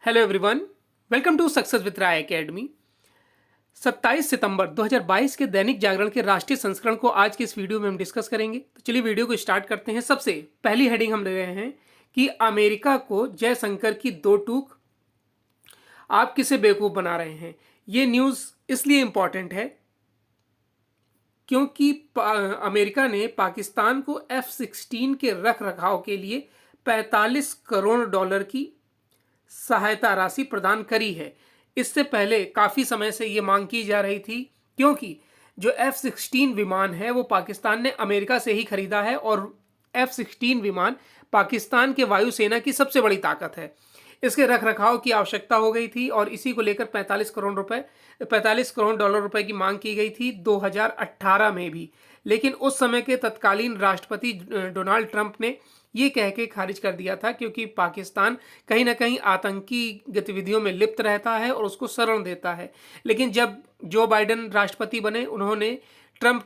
Hello everyone, welcome to success with Rai academy. 27 सितंबर 2022 के दैनिक जागरण के राष्ट्रीय संस्करण को आज के इस वीडियो में हम डिस्कस करेंगे। तो चलिए वीडियो को स्टार्ट करते हैं। सबसे पहली हेडिंग हम ले रहे हैं कि अमेरिका को जयशंकर की दो टूक, आप किसे बेवकूफ़ बना रहे हैं। ये न्यूज़ इसलिए इम्पॉर्टेंट है क्योंकि अमेरिका ने पाकिस्तान को F-16 के रख रखाव के लिए 45 करोड़ डॉलर की सहायता राशि प्रदान करी है। इससे पहले काफ़ी समय से ये मांग की जा रही थी क्योंकि जो F-16 विमान है वो पाकिस्तान ने अमेरिका से ही खरीदा है और F-16 विमान पाकिस्तान के वायुसेना की सबसे बड़ी ताकत है। इसके रख रखाव की आवश्यकता हो गई थी और इसी को लेकर 45 करोड़ डॉलर रुपए की मांग की गई थी 2018 में भी। लेकिन उस समय के तत्कालीन राष्ट्रपति डोनाल्ड ट्रंप ने ये कह के खारिज कर दिया था क्योंकि पाकिस्तान कहीं ना कहीं आतंकी गतिविधियों में लिप्त रहता है और उसको शरण देता है। लेकिन जब जो बाइडेन राष्ट्रपति बने, उन्होंने ट्रंप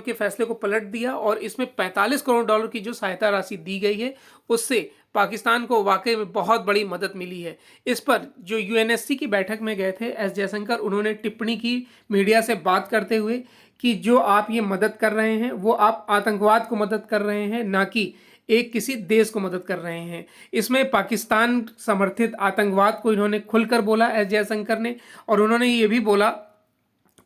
के फैसले को पलट दिया और इसमें 45 करोड़ डॉलर की जो सहायता राशि दी गई है उससे पाकिस्तान को वाकई में बहुत बड़ी मदद मिली है। इस पर जो यूएनएससी की बैठक में गए थे एस जयशंकर, उन्होंने टिप्पणी की मीडिया से बात करते हुए कि जो आप ये मदद कर रहे हैं वो आप आतंकवाद को मदद कर रहे हैं, ना कि एक किसी देश को मदद कर रहे हैं। इसमें पाकिस्तान समर्थित आतंकवाद को इन्होंने खुलकर बोला एस जयशंकर ने, और उन्होंने ये भी बोला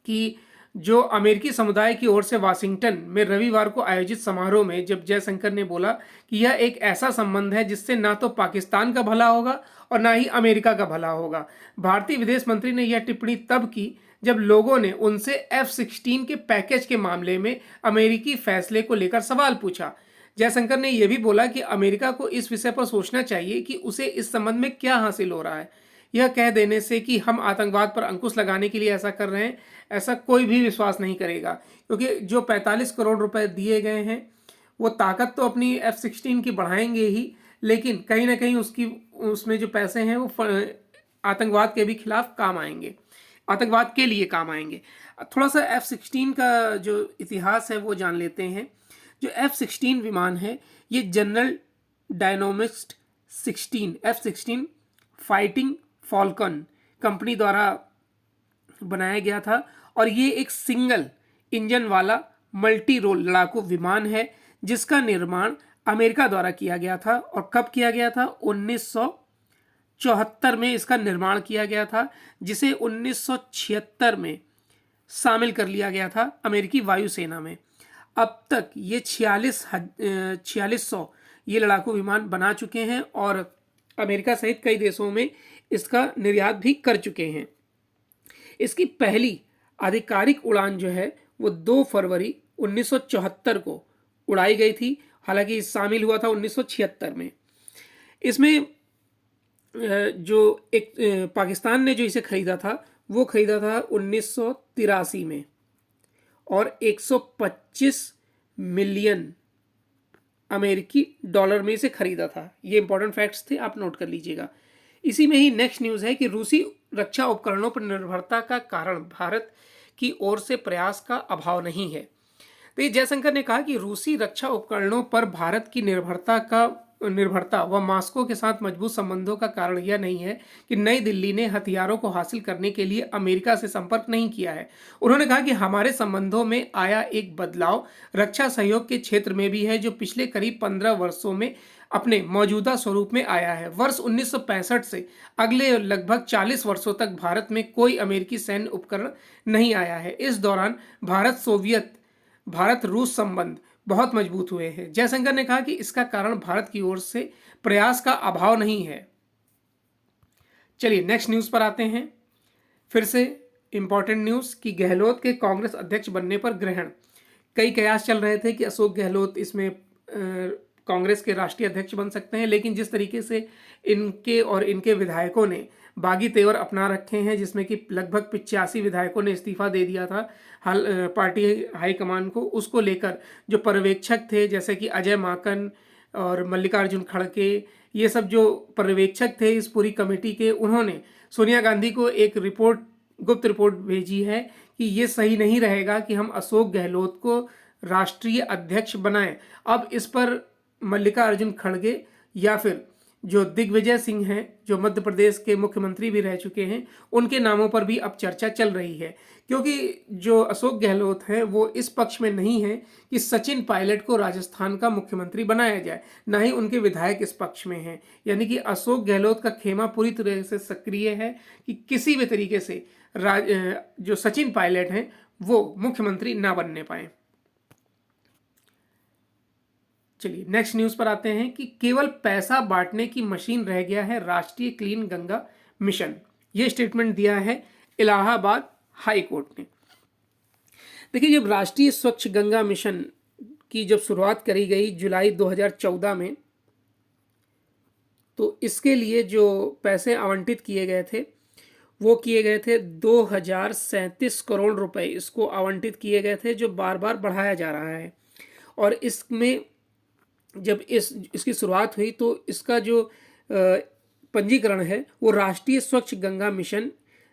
कि जो अमेरिकी समुदाय की ओर से वाशिंगटन में रविवार को आयोजित समारोह में जब जयशंकर ने बोला कि यह एक ऐसा संबंध है जिससे ना तो पाकिस्तान का भला होगा और ना ही अमेरिका का भला होगा। भारतीय विदेश मंत्री ने यह टिप्पणी तब की जब लोगों ने उनसे F-16 के पैकेज के मामले में अमेरिकी फैसले को लेकर सवाल पूछा। जयशंकर ने यह भी बोला कि अमेरिका को इस विषय पर सोचना चाहिए कि उसे इस संबंध में क्या हासिल हो रहा है। यह कह देने से कि हम आतंकवाद पर अंकुश लगाने के लिए ऐसा कर रहे हैं, ऐसा कोई भी विश्वास नहीं करेगा, क्योंकि जो 45 करोड़ रुपए दिए गए हैं वो ताकत तो अपनी F-16 की बढ़ाएंगे ही, लेकिन कहीं ना कहीं उसमें जो पैसे हैं वो आतंकवाद के भी खिलाफ काम आएंगे, आतंकवाद के लिए काम आएंगे। थोड़ा सा F-16 का जो इतिहास है वो जान लेते हैं। जो F-16 विमान है ये general dynamics 16 F-16 fighting Falcon company द्वारा बनाया गया था और ये एक सिंगल इंजन वाला मल्टी रोल लड़ाकू विमान है जिसका निर्माण अमेरिका द्वारा किया गया था। और कब किया गया था? 1974 में इसका निर्माण किया गया था, जिसे 1976 में शामिल कर लिया गया था अमेरिकी वायुसेना में। अब तक ये 4600 ये लड़ाकू विमान बना चुके हैं और अमेरिका सहित कई देशों में इसका निर्यात भी कर चुके हैं। इसकी पहली आधिकारिक उड़ान जो है वो 2 फरवरी 1974 को उड़ाई गई थी, हालांकि शामिल हुआ था 1976 में। इसमें जो एक पाकिस्तान ने जो इसे खरीदा था वो खरीदा था 1983 में और 125 मिलियन अमेरिकी डॉलर में इसे खरीदा था। ये इंपॉर्टेंट फैक्ट्स थे, आप नोट कर लीजिएगा। इसी में ही नेक्स्ट न्यूज़ है कि रूसी रक्षा उपकरणों पर निर्भरता का कारण भारत की ओर से प्रयास का अभाव नहीं है। तो ये जयशंकर ने कहा कि रूसी रक्षा उपकरणों पर भारत की निर्भरता व मॉस्को के साथ मजबूत संबंधों का कारण यह नहीं है कि नई दिल्ली ने हथियारों को हासिल करने के लिए अमेरिका से संपर्क नहीं किया है। उन्होंने कहा कि हमारे संबंधों में आया एक बदलाव रक्षा सहयोग के क्षेत्र में भी है जो पिछले करीब 15 वर्षों में अपने मौजूदा स्वरूप में आया है। वर्ष 1965 से अगले लगभग 40 वर्षों तक भारत में कोई अमेरिकी सैन्य उपकरण नहीं आया है। इस दौरान भारत रूस संबंध बहुत मजबूत हुए हैं। जयशंकर ने कहा कि इसका कारण भारत की ओर से प्रयास का अभाव नहीं है। चलिए नेक्स्ट न्यूज़ पर आते हैं। फिर से इंपॉर्टेंट न्यूज़ कि गहलोत के कांग्रेस अध्यक्ष बनने पर ग्रहण। कई कयास चल रहे थे कि अशोक गहलोत इसमें कांग्रेस के राष्ट्रीय अध्यक्ष बन सकते हैं, लेकिन जिस तरीके से इनके विधायकों ने बागी तेवर अपना रखे हैं, जिसमें कि लगभग 85 विधायकों ने इस्तीफा दे दिया था पार्टी हाईकमान को, उसको लेकर जो पर्यवेक्षक थे जैसे कि अजय माकन और मल्लिकार्जुन खड़गे, ये सब जो पर्यवेक्षक थे इस पूरी कमेटी के, उन्होंने सोनिया गांधी को एक गुप्त रिपोर्ट भेजी है कि ये सही नहीं रहेगा कि हम अशोक गहलोत को राष्ट्रीय अध्यक्ष बनाएं। अब इस पर मल्लिकार्जुन खड़गे या फिर जो दिग्विजय सिंह हैं, जो मध्य प्रदेश के मुख्यमंत्री भी रह चुके हैं, उनके नामों पर भी अब चर्चा चल रही है, क्योंकि जो अशोक गहलोत हैं वो इस पक्ष में नहीं है कि सचिन पायलट को राजस्थान का मुख्यमंत्री बनाया जाए, ना ही उनके विधायक इस पक्ष में हैं। यानी कि अशोक गहलोत का खेमा पूरी तरह से सक्रिय है कि किसी भी तरीके से जो सचिन पायलट हैं वो मुख्यमंत्री ना बनने पाए। चलिए नेक्स्ट न्यूज पर आते हैं कि केवल पैसा बांटने की मशीन रह गया है राष्ट्रीय क्लीन गंगा मिशन। यह स्टेटमेंट दिया है इलाहाबाद हाई कोर्ट ने। देखिए, जब राष्ट्रीय स्वच्छ गंगा मिशन की जब शुरुआत करी गई जुलाई 2014 में, तो इसके लिए जो पैसे आवंटित किए गए थे वो किए गए थे 2037 करोड़ रुपए इसको आवंटित किए गए थे, जो बार बार बढ़ाया जा रहा है। और इसमें जब इसकी शुरुआत हुई तो इसका जो पंजीकरण है वो राष्ट्रीय स्वच्छ गंगा मिशन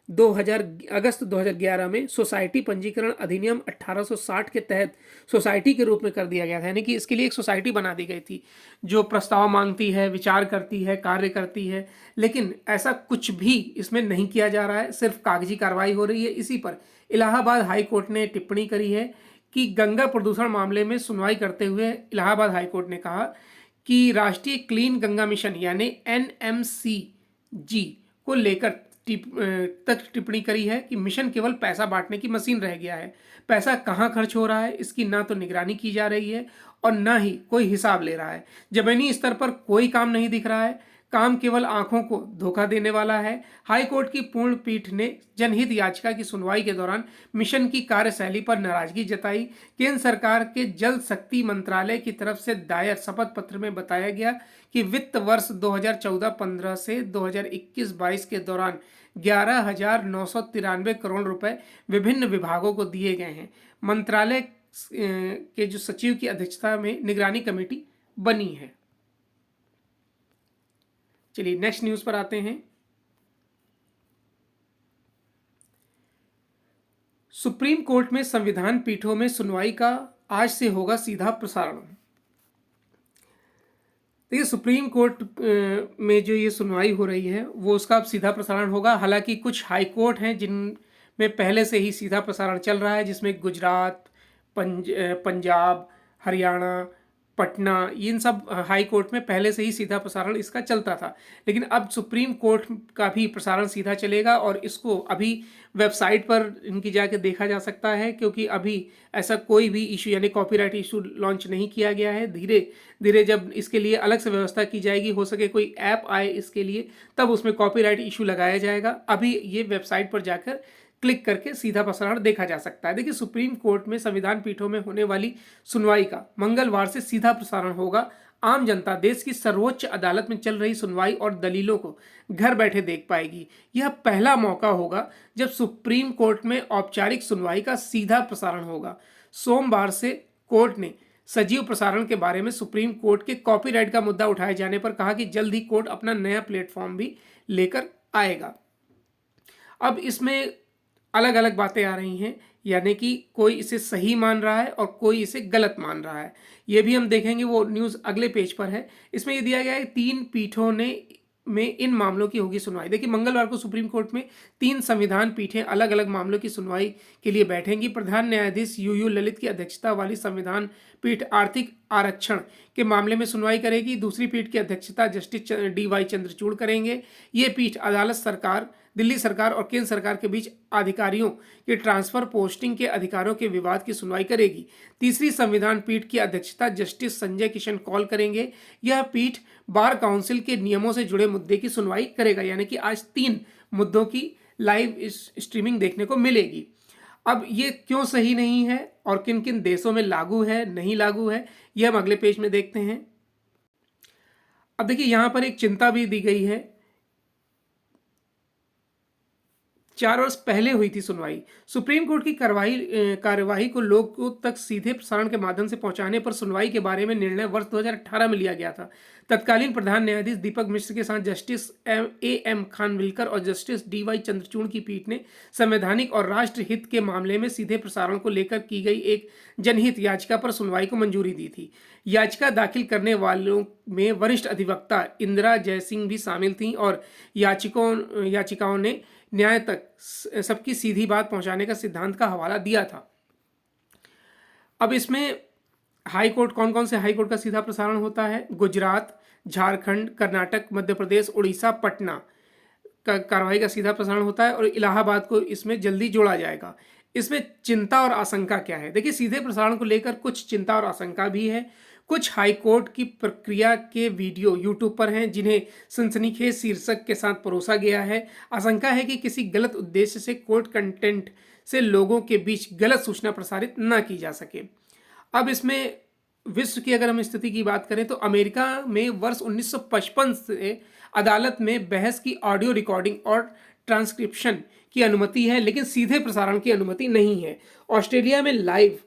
2000 अगस्त 2011 में सोसाइटी पंजीकरण अधिनियम 1860 के तहत सोसाइटी के रूप में कर दिया गया था। यानी कि इसके लिए एक सोसाइटी बना दी गई थी जो प्रस्ताव मांगती है, विचार करती है, कार्य करती है, लेकिन ऐसा कुछ भी इसमें नहीं किया जा रहा है, सिर्फ कागजी कार्रवाई हो रही है। इसी पर इलाहाबाद हाई कोर्ट ने टिप्पणी करी है कि गंगा प्रदूषण मामले में सुनवाई करते हुए इलाहाबाद हाई कोर्ट ने कहा कि राष्ट्रीय क्लीन गंगा मिशन यानी NMCG को लेकर टिप्पणी करी है कि मिशन केवल पैसा बांटने की मशीन रह गया है। पैसा कहाँ खर्च हो रहा है इसकी ना तो निगरानी की जा रही है और ना ही कोई हिसाब ले रहा है। जमीनी स्तर पर कोई काम नहीं दिख रहा है, काम केवल आंखों को धोखा देने वाला है। हाईकोर्ट की पूर्ण पीठ ने जनहित याचिका की सुनवाई के दौरान मिशन की कार्यशैली पर नाराजगी जताई। केंद्र सरकार के जल शक्ति मंत्रालय की तरफ से दायर शपथ पत्र में बताया गया कि वित्त वर्ष 2014-15 से 2021-22 के दौरान 11,993 करोड़ रुपए विभिन्न विभागों को दिए गए हैं। मंत्रालय के जो सचिव की अध्यक्षता में निगरानी कमेटी बनी है। चलिए नेक्स्ट न्यूज पर आते हैं। सुप्रीम कोर्ट में संविधान पीठों में सुनवाई का आज से होगा सीधा प्रसारण। देखिए, सुप्रीम कोर्ट में जो ये सुनवाई हो रही है वो उसका अब सीधा प्रसारण होगा। हालांकि कुछ हाई कोर्ट हैं जिनमें पहले से ही सीधा प्रसारण चल रहा है, जिसमें गुजरात, पंजाब, हरियाणा, पटना, इन सब हाई कोर्ट में पहले से ही सीधा प्रसारण इसका चलता था। लेकिन अब सुप्रीम कोर्ट का भी प्रसारण सीधा चलेगा और इसको अभी वेबसाइट पर इनकी जाके देखा जा सकता है, क्योंकि अभी ऐसा कोई भी इशू यानी कॉपीराइट इशू लॉन्च नहीं किया गया है। धीरे धीरे जब इसके लिए अलग से व्यवस्था की जाएगी, हो सके कोई ऐप आए इसके लिए, तब उसमें कॉपीराइट इशू लगाया जाएगा। अभी ये वेबसाइट पर जाकर क्लिक करके सीधा प्रसारण देखा जा सकता है। देखिए, सुप्रीम कोर्ट में संविधान पीठों में होने वाली सुनवाई का मंगलवार से सीधा प्रसारण होगा। आम जनता देश की सर्वोच्च अदालत में चल रही सुनवाई और दलीलों को घर बैठे देख पाएगी। यह पहला मौका होगा जब सुप्रीम कोर्ट में औपचारिक सुनवाई का सीधा प्रसारण होगा। सोमवार से कोर्ट ने सजीव प्रसारण के बारे में सुप्रीम कोर्ट के कॉपीराइट का मुद्दा उठाए जाने पर कहा कि जल्द ही कोर्ट अपना नया प्लेटफॉर्म भी लेकर आएगा। अब इसमें अलग अलग बातें आ रही हैं, यानी कि कोई इसे सही मान रहा है और कोई इसे गलत मान रहा है। ये भी हम देखेंगे, वो न्यूज़ अगले पेज पर है। इसमें ये दिया गया है 3 पीठों में इन मामलों की होगी सुनवाई। देखिए, मंगलवार को सुप्रीम कोर्ट में 3 संविधान पीठें अलग अलग मामलों की सुनवाई के लिए बैठेंगी। प्रधान न्यायाधीश UU ललित की अध्यक्षता वाली संविधान पीठ आर्थिक आरक्षण के मामले में सुनवाई करेगी। दूसरी पीठ की अध्यक्षता जस्टिस DY चंद्रचूड़ करेंगे। ये पीठ अदालत सरकार, दिल्ली सरकार और केंद्र सरकार के बीच अधिकारियों के ट्रांसफर पोस्टिंग के अधिकारों के विवाद की सुनवाई करेगी। तीसरी संविधान पीठ की अध्यक्षता जस्टिस संजय किशन कौल करेंगे। यह पीठ बार काउंसिल के नियमों से जुड़े मुद्दे की सुनवाई करेगा। यानी कि आज 3 मुद्दों की लाइव स्ट्रीमिंग देखने को मिलेगी। अब ये क्यों सही नहीं है और किन किन देशों में लागू है, नहीं लागू है, यह हम अगले पेज में देखते हैं। अब देखिए, यहां पर एक चिंता भी दी गई है 4 वर्ष पहले हुई थी सुनवाई। सुप्रीम कोर्ट की कार्यवाही को लोगों तक सीधे प्रसारण के माध्यम से पहुंचाने पर सुनवाई के बारे में निर्णय वर्ष 2018 में लिया गया था। तत्कालीन प्रधान न्यायाधीश दीपक मिश्र के साथ जस्टिस एम खानविलकर और जस्टिस डी वाई चंद्रचूड़ की पीठ ने संवैधानिक और राष्ट्र हित के मामले में सीधे प्रसारण को लेकर की गई एक जनहित याचिका पर सुनवाई को मंजूरी दी थी। याचिका दाखिल करने वालों में वरिष्ठ अधिवक्ता इंदिरा जयसिंह भी शामिल थीं और याचिकाओं ने न्याय तक सबकी सीधी बात पहुंचाने का सिद्धांत का हवाला दिया था। अब इसमें हाई कोर्ट, कौन कौन से हाई कोर्ट का सीधा प्रसारण होता है? गुजरात, झारखंड, कर्नाटक, मध्य प्रदेश, उड़ीसा, पटना का कार्रवाई का सीधा प्रसारण होता है और इलाहाबाद को इसमें जल्दी जोड़ा जाएगा। इसमें चिंता और आशंका क्या है? देखिए, सीधे प्रसारण को लेकर कुछ चिंता और आशंका भी है। कुछ हाई कोर्ट की प्रक्रिया के वीडियो यूट्यूब पर हैं जिन्हें सनसनीखेज शीर्षक के साथ परोसा गया है। आशंका है कि किसी गलत उद्देश्य से कोर्ट कंटेंट से लोगों के बीच गलत सूचना प्रसारित न की जा सके। अब इसमें विश्व की अगर हम स्थिति की बात करें तो अमेरिका में वर्ष 1955 से अदालत में बहस की ऑडियो रिकॉर्डिंग और ट्रांसक्रिप्शन की अनुमति है, लेकिन सीधे प्रसारण की अनुमति नहीं है। ऑस्ट्रेलिया में लाइव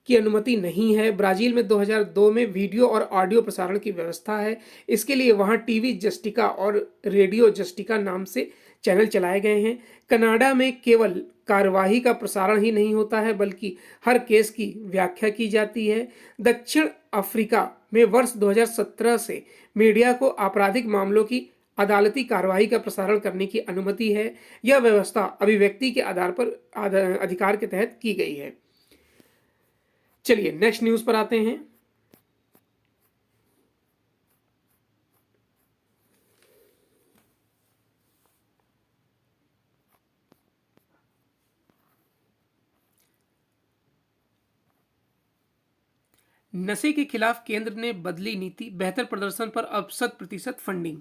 की अनुमति नहीं है। ब्राजील में 2002 में वीडियो और ऑडियो प्रसारण की व्यवस्था है। इसके लिए वहाँ टीवी जस्टिका और रेडियो जस्टिका नाम से चैनल चलाए गए हैं। कनाडा में केवल कार्यवाही का प्रसारण ही नहीं होता है बल्कि हर केस की व्याख्या की जाती है। दक्षिण अफ्रीका में वर्ष 2017 से मीडिया को आपराधिक मामलों की अदालती कार्यवाही का प्रसारण करने की अनुमति है। यह व्यवस्था अभिव्यक्ति के आधार पर अधिकार के तहत की गई है। चलिए नेक्स्ट न्यूज पर आते हैं। नशे के खिलाफ केंद्र ने बदली नीति, बेहतर प्रदर्शन पर अब 100% फंडिंग।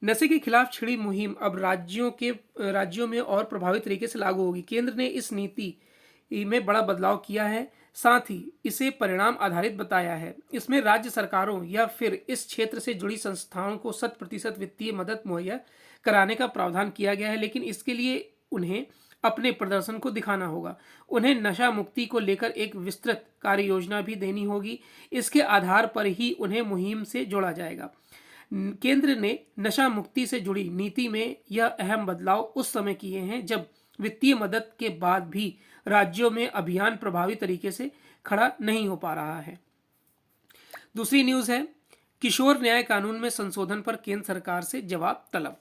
नशे के खिलाफ छिड़ी मुहिम अब राज्यों में और प्रभावी तरीके से लागू होगी। केंद्र ने इस नीति में बड़ा बदलाव किया है, साथ ही इसे परिणाम आधारित बताया है। इसमें राज्य सरकारों या फिर इस क्षेत्र से जुड़ी संस्थाओं को 100% वित्तीय मदद मुहैया कराने का प्रावधान किया गया है, लेकिन इसके लिए उन्हें अपने प्रदर्शन को दिखाना होगा। उन्हें नशा मुक्ति को लेकर एक विस्तृत कार्य योजना भी देनी होगी। इसके आधार पर ही उन्हें मुहिम से जोड़ा जाएगा। केंद्र ने नशा मुक्ति से जुड़ी नीति में यह अहम बदलाव उस समय किए हैं जब वित्तीय मदद के बाद भी राज्यों में अभियान प्रभावी तरीके से खड़ा नहीं हो पा रहा है। दूसरी न्यूज़ है किशोर न्याय कानून में संशोधन पर केंद्र सरकार से जवाब तलब।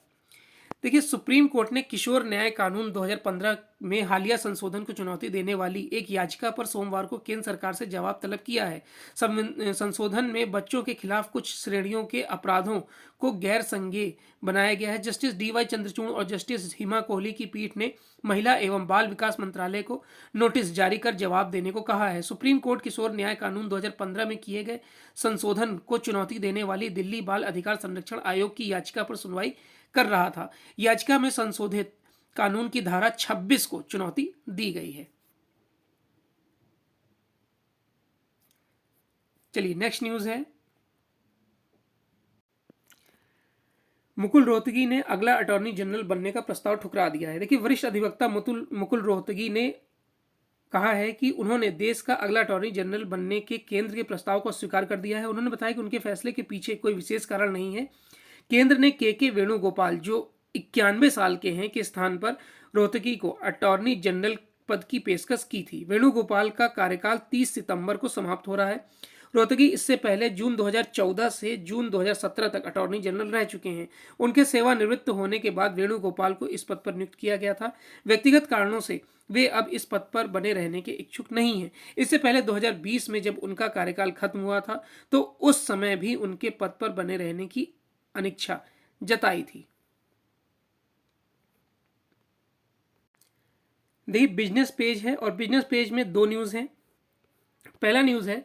देखिए, सुप्रीम कोर्ट ने किशोर न्याय कानून 2015 में हालिया संशोधन को चुनौती देने वाली एक याचिका पर सोमवार को केंद्र सरकार से जवाब तलब किया है। संशोधन में बच्चों के खिलाफ कुछ श्रेणियों के अपराधों को गैर संज्ञेय बनाया गया है। Justice D.Y.. चंद्रचूड़ और जस्टिस हिमा कोहली की पीठ ने महिला एवं बाल विकास मंत्रालय को नोटिस जारी कर जवाब देने को कहा है। सुप्रीम कोर्ट किशोर न्याय कानून 2015 में किए गए संशोधन को चुनौती देने वाली दिल्ली बाल अधिकार संरक्षण आयोग की याचिका पर सुनवाई कर रहा था। याचिका में संशोधित कानून की धारा 26 को चुनौती दी गई है। चलिए नेक्स्ट न्यूज है मुकुल रोहतगी ने अगला अटॉर्नी जनरल बनने का प्रस्ताव ठुकरा दिया है। देखिए, वरिष्ठ अधिवक्ता मुकुल रोहतगी ने कहा है कि उन्होंने देश का अगला अटॉर्नी जनरल बनने के केंद्र के प्रस्ताव को स्वीकार कर दिया है। उन्होंने बताया कि उनके फैसले के पीछे कोई विशेष कारण नहीं है। केंद्र ने के वेणुगोपाल जो 91 साल के हैं के स्थान पर रोहतगी को अटॉर्नी जनरल पद की पेशकश की थी। वेणुगोपाल का कार्यकाल 30 सितंबर को समाप्त हो रहा है। रोहतगी इससे पहले जून 2014 से जून 2017 तक अटॉर्नी जनरल रह चुके हैं। उनके सेवानिवृत्त होने के बाद वेणुगोपाल को इस पद पर नियुक्त किया गया था। व्यक्तिगत कारणों से वे अब इस पद पर बने रहने के इच्छुक नहीं हैं। इससे पहले 2020 में जब उनका कार्यकाल खत्म हुआ था तो उस समय भी उनके पद पर बने रहने की अनिच्छा जताई थी। देखिए, बिजनेस पेज है और बिजनेस पेज में दो न्यूज़ हैं। पहला न्यूज़ है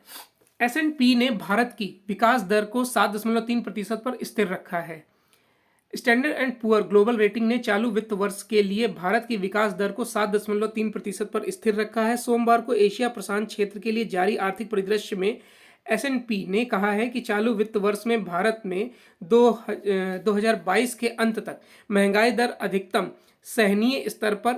S&P ने भारत की विकास दर को 7.3% पर स्थिर रखा है। Standard and poor global rating ने चालू वित्त वर्ष के लिए भारत की विकास दर को 7.3% पर स्थिर रखा है। सोमवार को एशिया प्रशांत क्षेत्र के लिए जारी आर्थिक परिदृश्य में S&P ने कहा है कि चालू वित्त वर्ष में भारत में 2022 के अंत तक महंगाई दर अधिकतम सहनीय स्तर पर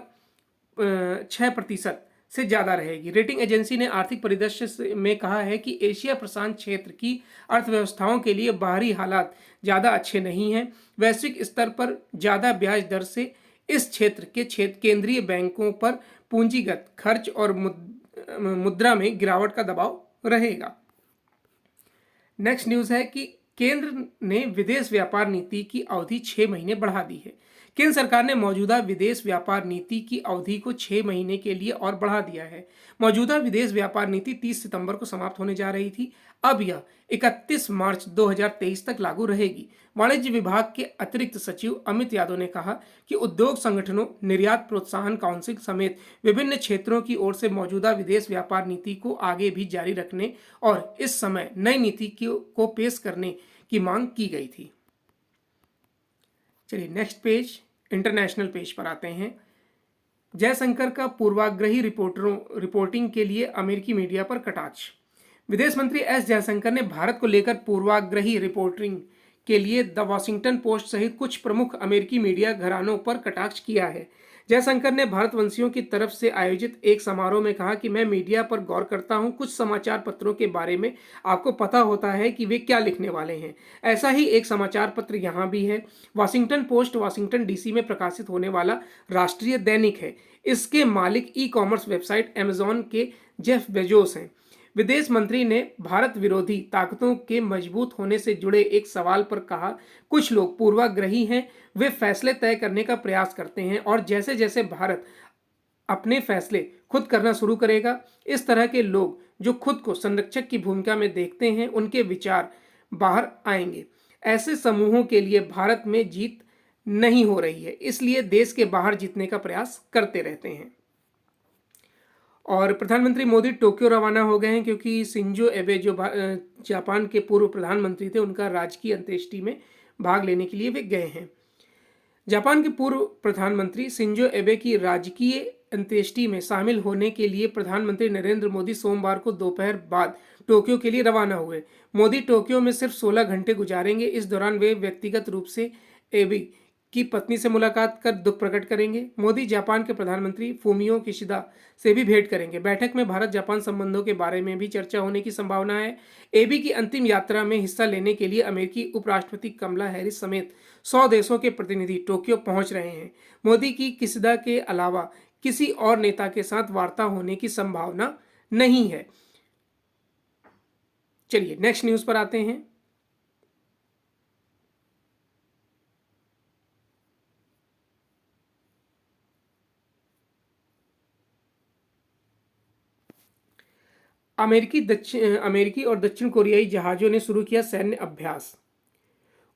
6% से ज़्यादा रहेगी। रेटिंग एजेंसी ने आर्थिक परिदृश्य में कहा है कि एशिया प्रशांत क्षेत्र की अर्थव्यवस्थाओं के लिए बाहरी हालात ज़्यादा अच्छे नहीं हैं। वैश्विक स्तर पर ज़्यादा ब्याज दर से इस क्षेत्र के केंद्रीय बैंकों पर पूंजीगत खर्च और मुद्रा में गिरावट का दबाव रहेगा। नेक्स्ट न्यूज़ है कि केंद्र ने विदेश व्यापार नीति की अवधि 6 महीने बढ़ा दी है। केंद्र सरकार ने मौजूदा विदेश व्यापार नीति की अवधि को 6 महीने के लिए और बढ़ा दिया है। मौजूदा विदेश व्यापार नीति 30 सितंबर को समाप्त होने जा रही थी। अब यह 31 मार्च 2023 तक लागू रहेगी। वाणिज्य विभाग के अतिरिक्त सचिव अमित यादव ने कहा कि उद्योग संगठनों, निर्यात प्रोत्साहन काउंसिल समेत विभिन्न क्षेत्रों की ओर से मौजूदा विदेश व्यापार नीति को आगे भी जारी रखने और इस समय नई नीति को पेश करने की मांग की गई थी। चलिए नेक्स्ट पेज, इंटरनेशनल पेज पर आते हैं। जयशंकर का पूर्वाग्रही रिपोर्टिंग के लिए अमेरिकी मीडिया पर कटाक्ष। विदेश मंत्री एस जयशंकर ने भारत को लेकर पूर्वाग्रही रिपोर्टिंग के लिए द वॉशिंगटन पोस्ट सहित कुछ प्रमुख अमेरिकी मीडिया घरानों पर कटाक्ष किया है। जयशंकर ने भारतवंशियों की तरफ से आयोजित एक समारोह में कहा कि मैं मीडिया पर गौर करता हूं, कुछ समाचार पत्रों के बारे में आपको पता होता है कि वे क्या लिखने वाले हैं। ऐसा ही एक समाचार पत्र यहाँ भी है। वॉशिंगटन पोस्ट वाशिंगटन डीसी में प्रकाशित होने वाला राष्ट्रीय दैनिक है। इसके मालिक ई कॉमर्स वेबसाइट अमेजॉन के जेफ बेजोस हैं। विदेश मंत्री ने भारत विरोधी ताकतों के मजबूत होने से जुड़े एक सवाल पर कहा, कुछ लोग पूर्वाग्रही हैं, वे फैसले तय करने का प्रयास करते हैं और जैसे जैसे भारत अपने फैसले खुद करना शुरू करेगा, इस तरह के लोग जो खुद को संरक्षक की भूमिका में देखते हैं, उनके विचार बाहर आएंगे। ऐसे समूहों के लिए भारत में जीत नहीं हो रही है, इसलिए देश के बाहर जीतने का प्रयास करते रहते हैं। और प्रधानमंत्री मोदी टोक्यो रवाना हो गए हैं क्योंकि शिंजो एबे जो जापान के पूर्व प्रधानमंत्री थे, उनका राजकीय अंत्येष्टि में भाग लेने के लिए वे गए हैं। जापान के पूर्व प्रधानमंत्री शिंजो एबे की राजकीय अंत्येष्टि में शामिल होने के लिए प्रधानमंत्री नरेंद्र मोदी सोमवार को दोपहर बाद टोक्यो के लिए रवाना हुए। मोदी टोक्यो में सिर्फ 16 घंटे गुजारेंगे। इस दौरान वे व्यक्तिगत रूप से एबे की पत्नी से मुलाकात कर दुख प्रकट करेंगे। मोदी जापान के प्रधानमंत्री फूमियो किशिदा से भी भेंट करेंगे। बैठक में भारत जापान संबंधों के बारे में भी चर्चा होने की संभावना है। एबी की अंतिम यात्रा में हिस्सा लेने के लिए अमेरिकी उपराष्ट्रपति कमला हैरिस समेत 100 देशों के प्रतिनिधि टोक्यो पहुंच रहे हैं। मोदी की किशिदा के अलावा किसी और नेता के साथ वार्ता होने की संभावना नहीं है। चलिए नेक्स्ट न्यूज पर आते हैं। अमेरिकी और दक्षिण कोरियाई जहाज़ों ने शुरू किया सैन्य अभ्यास।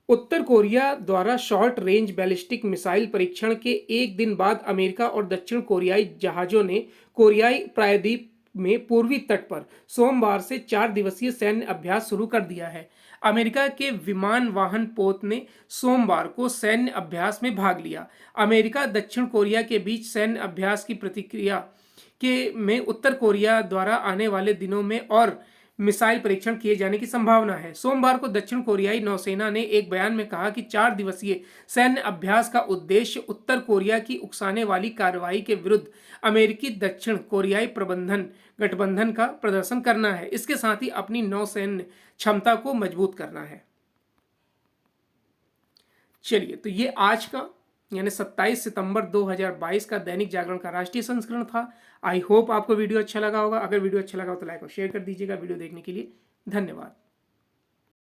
उत्तर कोरिया द्वारा शॉर्ट रेंज बैलिस्टिक मिसाइल परीक्षण के एक दिन बाद अमेरिका और दक्षिण कोरियाई जहाज़ों ने कोरियाई प्रायद्वीप में पूर्वी तट पर सोमवार से 4 दिवसीय सैन्य अभ्यास शुरू कर दिया है। अमेरिका के विमान वाहन पोत ने सोमवार को सैन्य अभ्यास में भाग लिया। अमेरिका दक्षिण कोरिया के बीच सैन्य अभ्यास की प्रतिक्रिया में उत्तर कोरिया द्वारा आने वाले दिनों में और मिसाइल परीक्षण किए जाने की संभावना है। सोमवार को दक्षिण कोरियाई नौसेना ने एक बयान में कहा कि 4 दिवसीय सैन्य अभ्यास का उद्देश्य उत्तर कोरिया की उकसाने वाली कार्रवाई के विरुद्ध अमेरिकी दक्षिण कोरियाई गठबंधन का प्रदर्शन करना है। इसके साथ ही अपनी नौसैन्य क्षमता को मजबूत करना है। चलिए, तो ये आज का यानी 27 सितंबर 2022 का दैनिक जागरण का राष्ट्रीय संस्करण था। आई होप आपको वीडियो अच्छा लगा होगा। अगर वीडियो अच्छा लगा हो तो लाइक और शेयर कर दीजिएगा। वीडियो देखने के लिए धन्यवाद।